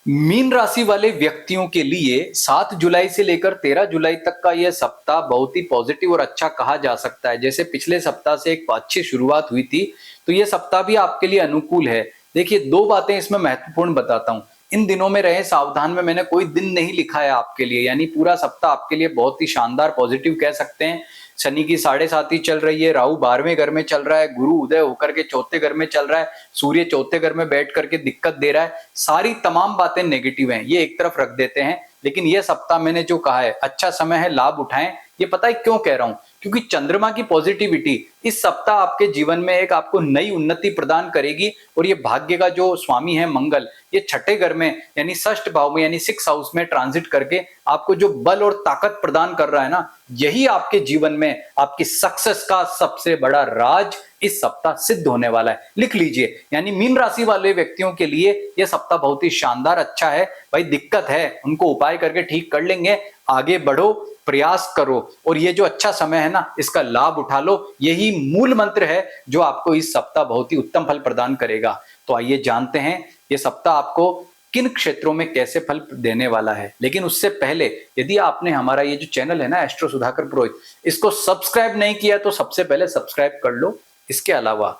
Mean राशि वाले व्यक्तियों के लिए 7 जुलाई से लेकर 13 जुलाई तक का यह सप्ताह बहुत ही पॉजिटिव और अच्छा कहा जा सकता है। जैसे पिछले सप्ताह से एक अच्छी शुरुआत हुई थी, तो यह सप्ताह भी आपके लिए अनुकूल है। देखिए, दो बातें इसमें महत्वपूर्ण बताता हूं। इन दिनों में रहे सावधान में मैंने कोई दिन नहीं लिखा है आपके लिए, यानी पूरा सप्ताह आपके लिए बहुत ही शानदार पॉजिटिव कह सकते हैं। शनि की 7.5 चल रही है, राहु 12वें घर में चल रहा है, गुरु उदय होकर के चौथे घर में चल रहा है, सूर्य चौथे घर में बैठ करके दिक्कत दे रहा है। सारी तमाम बातें नेगेटिव हैं, ये एक तरफ रख देते हैं। लेकिन ये सप्ताह मैंने जो कहा है अच्छा समय है, लाभ उठाएं। ये पता है क्यों कह रहा हूं? क्योंकि चंद्रमा की पॉजिटिविटी इस सप्ताह आपके जीवन में एक आपको नई उन्नति प्रदान करेगी। और ये भाग्य का जो स्वामी है मंगल, ये छठे घर में यानी षष्ठ भाव में यानी 6 हाउस में ट्रांजिट करके आपको जो बल और ताकत प्रदान कर रहा है ना, यही आपके जीवन में आपकी सक्सेस का सबसे बड़ा राज इस सप्ताह सिद्ध होने वाला है। लिख लीजिए, यानी मीन राशि वाले व्यक्तियों के लिए यह सप्ताह बहुत ही शानदार अच्छा है। भाई दिक्कत है, उनको उपाय करके ठीक कर लेंगे। आगे बढ़ो, प्रयास करो और ये जो अच्छा समय है ना, इसका लाभ उठा लो। यही मूल मंत्र है जो आपको इस सप्ताह बहुत ही उत्तम फल प्रदान करेगा। तो आइए जानते हैं ये सप्ताह आपको किन क्षेत्रों में कैसे फल देने वाला है। लेकिन उससे पहले यदि आपने हमारा ये जो चैनल है ना एस्ट्रो सुधाकर पुरोहित, इसको सब्सक्राइब नहीं किया तो सबसे पहले सब्सक्राइब कर लो। इसके अलावा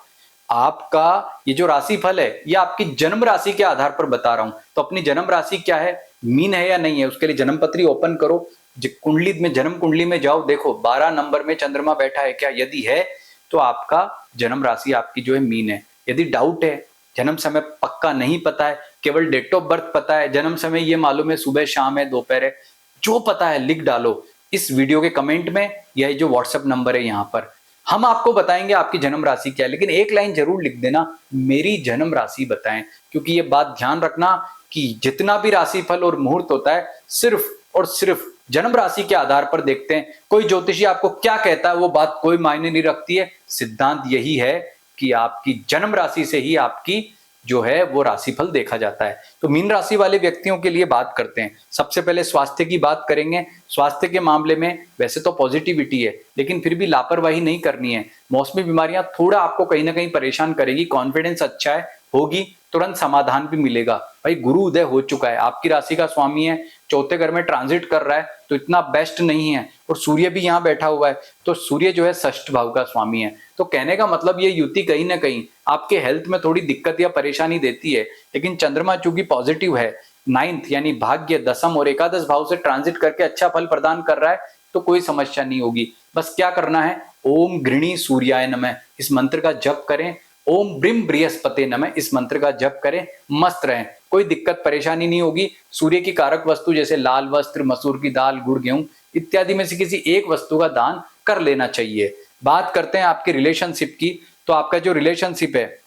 आपका ये जो राशिफल है ये आपकी जन्म राशि के आधार पर बता रहा हूं, तो अपनी जन्म राशि क्या है, मीन है या नहीं है, उसके लिए जन्म पत्री ओपन करो, कुंडली में जन्म कुंडली में जाओ, देखो 12 नंबर में चंद्रमा बैठा है क्या, यदि है तो आपका जन्म राशि आपकी जो है मीन है। यदि डाउट है, जन्म समय पक्का नहीं पता है, केवल डेट ऑफ बर्थ पता है, जन्म समय ये मालूम है सुबह शाम है दोपहर है, जो पता है लिख डालो इस वीडियो के कमेंट में। यह जो व्हाट्सएप नंबर है यहां पर हम आपको बताएंगे आपकी जन्म राशि क्या है। लेकिन एक लाइन जरूर लिख देना, मेरी जन्म राशि बताएं, क्योंकि ये बात ध्यान रखना कि जितना भी राशिफल और मुहूर्त होता है सिर्फ और सिर्फ जन्म राशि के आधार पर देखते हैं। कोई ज्योतिषी आपको क्या कहता है वो बात कोई मायने नहीं रखती है। सिद्धांत यही है कि आपकी जन्म राशि से ही आपकी जो है वो राशिफल देखा जाता है। तो मीन राशि वाले व्यक्तियों के लिए बात करते हैं। सबसे पहले स्वास्थ्य की बात करेंगे। स्वास्थ्य के मामले में वैसे तो पॉजिटिविटी है, लेकिन फिर भी लापरवाही नहीं करनी है। मौसमी बीमारियां थोड़ा आपको कहीं ना कहीं परेशान करेगी। कॉन्फिडेंस अच्छा है, होगी, तुरंत समाधान भी मिलेगा। भाई गुरु उदय हो चुका है, आपकी राशि का स्वामी है, चौथे घर में ट्रांजिट कर रहा है, तो इतना बेस्ट नहीं है। और सूर्य भी यहाँ बैठा हुआ है, तो सूर्य जो है षष्ठ भाव का स्वामी है। तो कहने का मतलब ये युति कहीं ना कहीं आपके हेल्थ में थोड़ी दिक्कत या परेशानी देती है। लेकिन चंद्रमा चूंकि पॉजिटिव है, 9th यानी भाग्य, दसम और एकादश भाव से ट्रांजिट करके अच्छा फल प्रदान कर रहा है, तो कोई समस्या नहीं होगी। बस क्या करना है, ओम गृणी सूर्याय नमः इस मंत्र का जप करें, ओम ब्रिम बृहस्पते नमः इस मंत्र का जप करें, मस्त रहें, कोई दिक्कत परेशानी नहीं होगी। सूर्य की कारक वस्तु जैसे लाल वस्त्र, मसूर की दाल, गुड़, गेहूं इत्यादि में से किसी एक वस्तु का दान कर लेना चाहिए। बात करते हैं आपके रिलेशनशिप की। तो आपका जो रिलेशनशिप है,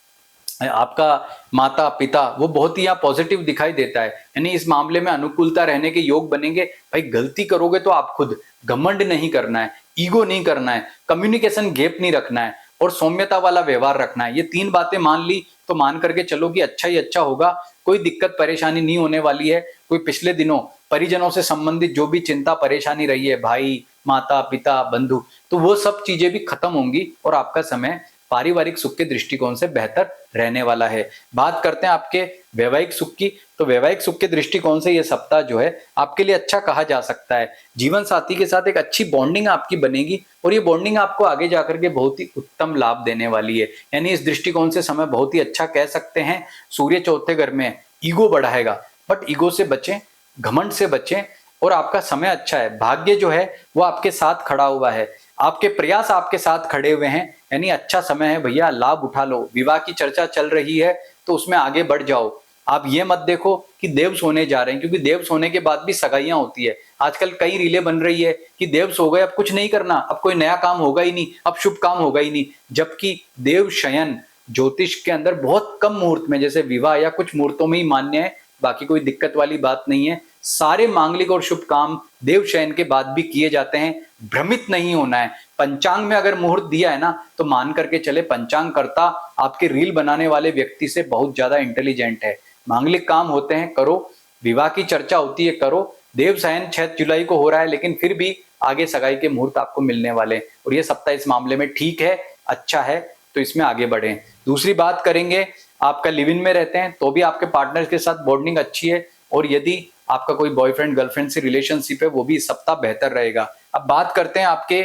आपका माता पिता, वो बहुत ही यहाँ पॉजिटिव दिखाई देता है, यानी इस मामले में अनुकूलता रहने के योग बनेंगे। भाई गलती करोगे तो आप खुद, घमंड नहीं करना है, ईगो नहीं करना है, कम्युनिकेशन गैप नहीं रखना है और सौम्यता वाला व्यवहार रखना है। ये 3 बातें मान ली तो मान करके चलो कि अच्छा ही अच्छा होगा, कोई दिक्कत परेशानी नहीं होने वाली है। कोई पिछले दिनों परिजनों से संबंधित जो भी चिंता परेशानी रही है, भाई माता पिता बंधु, तो वो सब चीजें भी खत्म होंगी और आपका समय पारिवारिक सुख के दृष्टिकोण से बेहतर रहने वाला है। बात करते हैं आपके वैवाहिक सुख की। तो वैवाहिक सुख के दृष्टिकोण से यह सप्ताह जो है आपके लिए अच्छा कहा जा सकता है। जीवन साथी के साथ एक अच्छी बॉन्डिंग आपकी बनेगी और ये बॉन्डिंग आपको आगे जाकर के बहुत ही उत्तम लाभ देने वाली है। यानी इस दृष्टिकोण से समय बहुत ही अच्छा कह सकते हैं। सूर्य चौथे घर में ईगो बढ़ाएगा, बट ईगो से बचें, घमंड से बचें और आपका समय अच्छा है। भाग्य जो है वो आपके साथ खड़ा हुआ है, आपके प्रयास आपके साथ खड़े हुए हैं, यानी अच्छा समय है भैया, लाभ उठा लो। विवाह की चर्चा चल रही है तो उसमें आगे बढ़ जाओ। आप ये मत देखो कि देव सोने जा रहे हैं, क्योंकि देव सोने के बाद भी सगाइयां होती है। आजकल कई रीलें बन रही है कि देव सो गए, अब कुछ नहीं करना, अब कोई नया काम होगा ही नहीं, अब शुभ काम होगा ही नहीं। जबकि देव शयन ज्योतिष के अंदर बहुत कम मुहूर्त में, जैसे विवाह या कुछ मुहूर्तों में ही मान्य है, बाकी कोई दिक्कत वाली बात नहीं है। सारे मांगलिक और शुभ काम देव शयन के बाद भी किए जाते हैं। भ्रमित नहीं होना है। पंचांग में अगर मुहूर्त दिया है ना, तो मान करके चले पंचांग करता आपके रील बनाने वाले व्यक्ति से बहुत ज्यादा इंटेलिजेंट है। मांगलिक काम होते हैं, करो। विवाह की चर्चा होती है, करो। देव शयन 6 जुलाई को हो रहा है, लेकिन फिर भी आगे सगाई के मुहूर्त आपको मिलने वाले हैं और ये सप्ताह इस मामले में ठीक है, अच्छा है, तो इसमें आगे बढ़े। दूसरी बात करेंगे, आपका लिव इन में रहते हैं तो भी आपके पार्टनर के साथ बॉन्डिंग अच्छी है और यदि आपका कोई बॉयफ्रेंड गर्लफ्रेंड से रिलेशनशिप है वो भी इस सप्ताह बेहतर रहेगा। अब बात करते हैं आपके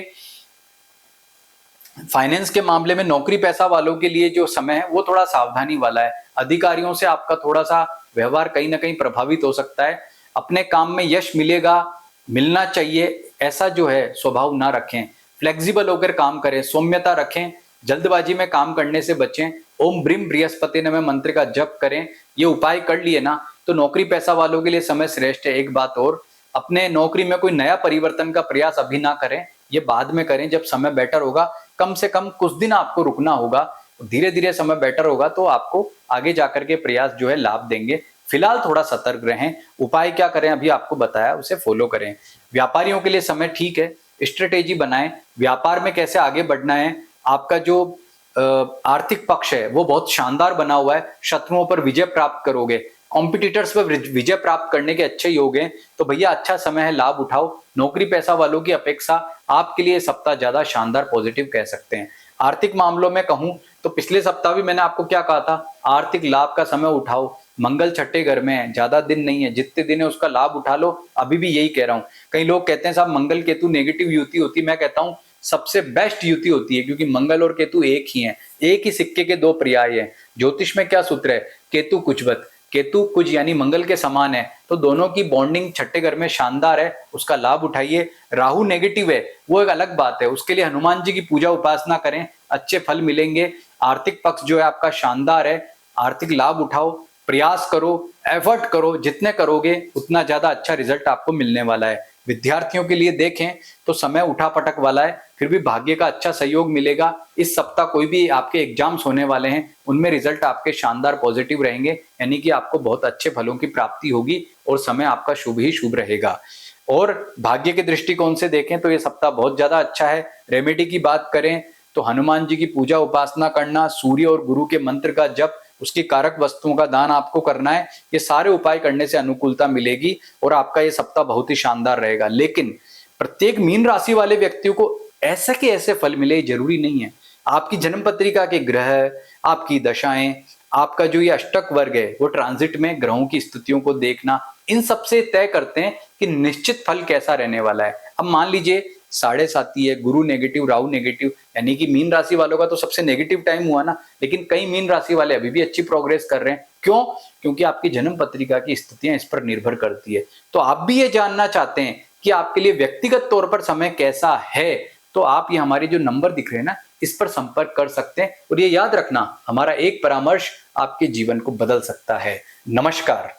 फाइनेंस के मामले में। नौकरी पैसा वालों के लिए जो समय है वो थोड़ा सावधानी वाला है। अधिकारियों से आपका थोड़ा सा व्यवहार कहीं ना कहीं प्रभावित हो सकता है। अपने काम में यश मिलेगा, मिलना चाहिए, ऐसा जो है स्वभाव ना रखें। फ्लेक्सिबल होकर काम करें, सौम्यता रखें, जल्दबाजी में काम करने से बचें। ओम ब्रीम बृहस्पति नमः मंत्र का जप करें। ये उपाय कर लिए ना तो नौकरी पैसा वालों के लिए समय श्रेष्ठ है। एक बात और, अपने नौकरी में कोई नया परिवर्तन का प्रयास अभी ना करें, ये बाद में करें जब समय बेटर होगा। कम से कम कुछ दिन आपको रुकना होगा, धीरे धीरे समय बेटर होगा तो आपको आगे जाकर के प्रयास जो है लाभ देंगे। फिलहाल थोड़ा सतर्क रहें। उपाय क्या करें अभी आपको बताया, उसे फॉलो करें। व्यापारियों के लिए समय ठीक है, स्ट्रेटेजी बनाएं, व्यापार में कैसे आगे बढ़ना है। आपका जो आर्थिक पक्ष है वो बहुत शानदार बना हुआ है, शत्रुओं पर विजय प्राप्त करोगे, कॉम्पिटिटर्स पर विजय प्राप्त करने के अच्छे योग हैं। तो भैया अच्छा समय है, लाभ उठाओ। नौकरी पैसा वालों की अपेक्षा आपके लिए सप्ताह ज्यादा शानदार पॉजिटिव कह सकते हैं। आर्थिक मामलों में कहूं तो पिछले सप्ताह भी मैंने आपको क्या कहा था, आर्थिक लाभ का समय उठाओ। मंगल छठे घर में है, ज्यादा दिन नहीं है, जितने दिन है उसका लाभ उठा लो। अभी भी यही कह रहा हूं। कई लोग कहते हैं साहब मंगल केतु नेगेटिव युति होती, मैं कहता हूं सबसे बेस्ट युति होती है, क्योंकि मंगल और केतु एक ही हैं, एक ही सिक्के के दो पर्याय हैं। ज्योतिष में क्या सूत्र है, केतु कुजवत, केतु कुज यानी मंगल के समान है, तो दोनों की बॉन्डिंग छठे घर में शानदार है, उसका लाभ उठाइए। राहु नेगेटिव है वो एक अलग बात है, उसके लिए हनुमान जी की पूजा उपासना करें, अच्छे फल मिलेंगे। आर्थिक पक्ष जो है आपका शानदार है, आर्थिक लाभ उठाओ, प्रयास करो, एफर्ट करो, जितने करोगे उतना ज्यादा अच्छा रिजल्ट आपको मिलने वाला है। विद्यार्थियों के लिए देखें तो समय उठा पटक वाला है, फिर भी भाग्य का अच्छा सहयोग मिलेगा। इस सप्ताह कोई भी आपके एग्जाम्स होने वाले हैं उनमें रिजल्ट आपके शानदार पॉजिटिव रहेंगे, यानी कि आपको बहुत अच्छे फलों की प्राप्ति होगी और समय आपका शुभ ही शुभ रहेगा। और भाग्य के दृष्टिकोण से देखें तो ये सप्ताह बहुत ज्यादा अच्छा है। रेमेडी की बात करें तो हनुमान जी की पूजा उपासना करना, सूर्य और गुरु के मंत्र का जप, उसकी कारक वस्तुओं का दान आपको करना है। ये सारे उपाय करने से अनुकूलता मिलेगी और आपका ये सप्ताह बहुत ही शानदार रहेगा। लेकिन प्रत्येक मीन राशि वाले व्यक्तियों को ऐसे के ऐसे फल मिले जरूरी नहीं है। आपकी जन्म पत्रिका के ग्रह, आपकी दशाएं, आपका जो ये अष्टक वर्ग है वो ट्रांजिट में ग्रहों की स्थितियों को देखना, इन सबसे तय करते हैं कि निश्चित फल कैसा रहने वाला है। अब मान लीजिए 7.5 है, गुरु नेगेटिव, राहु नेगेटिव, यानी कि मीन राशि वालों का तो सबसे नेगेटिव टाइम हुआ ना। लेकिन कई मीन राशि वाले अभी भी अच्छी प्रोग्रेस कर रहे हैं। क्यों? क्योंकि आपकी जन्म पत्रिका की स्थितियां इस पर निर्भर करती है। तो आप भी ये जानना चाहते हैं कि आपके लिए व्यक्तिगत तौर पर समय कैसा है, तो आप ये हमारे जो नंबर दिख रहे हैं ना, इस पर संपर्क कर सकते हैं। और ये याद रखना, हमारा एक परामर्श आपके जीवन को बदल सकता है। नमस्कार।